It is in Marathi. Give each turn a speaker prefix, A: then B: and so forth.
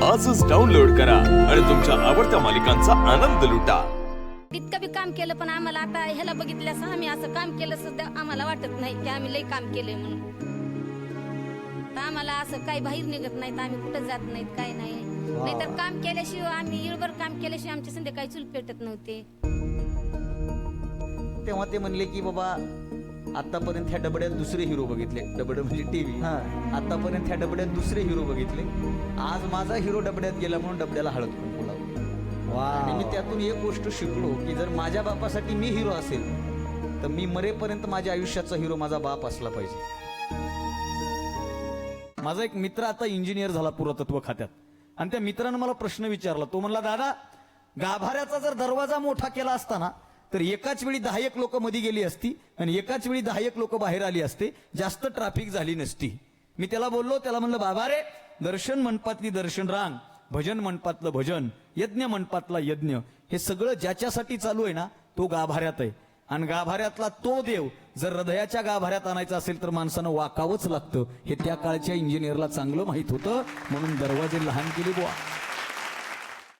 A: आजच डाउनलोड करा आणि तुमच्या आवडत्या मालिकांचा आनंद लुटा.
B: इतकं बी काम केलं पण आम्हाला आता ह्याला बघितल्यास आम्ही असं काम केलं सुद्धा आम्हाला वाटत नाही की आम्ही लई काम केलंय म्हणून. तर आम्हाला असं काही बाहेर निघत नाही, तर आम्ही कुठं जात नाहीत, काय नाही. नाहीतर काम केल्याशिवाय आम्ही इळभर काम केल्याशिवाय आमच्या संध्याकाळी चूल पेटत नव्हते.
C: तेव्हा ते म्हणले की बाबा आतापर्यंत ह्या डबड्यात दुसरे हिरो बघितले. डबड म्हणजे टीव्ही. आतापर्यंत ह्या डबड्यात दुसरे हिरो बघितले. आज माझा हिरो डबड्यात गेला म्हणून डबड्याला हळद कुंकू लावलं. आणि मी त्यातून एक गोष्ट शिकलो की जर माझ्या बापासाठी मी हिरो असेल तर मी मरेपर्यंत माझ्या आयुष्याचा हिरो माझा बाप असला पाहिजे. माझा एक मित्र आता इंजिनियर झाला पुरातत्व खात्यात, आणि त्या मित्रानं मला प्रश्न विचारला. तो म्हणला, दादा, गाभाऱ्याचा जर दरवाजा मोठा केला असता ना तर एकाच वेळी 10 लोक मध्ये गेली असती आणि एकाच वेळी 10 लोक बाहेर आली असते, जास्त ट्रॅफिक झाली नसती. मी त्याला बोललो, त्याला म्हणलं, बाबा रे, दर्शन मंडपातली दर्शन रांग, भजन मंडपातलं भजन, यज्ञ मंडपातला यज्ञ, हे सगळं ज्याच्यासाठी चालू आहे ना तो गाभाऱ्यात आहे. आणि गाभाऱ्यातला तो देव जर हृदयाच्या गाभाऱ्यात आणायचा असेल तर माणसानं वाकावंच लागतं. हे त्या काळच्या इंजिनियरला चांगलं माहित होतं, म्हणून दरवाजे लहान केले बुवा.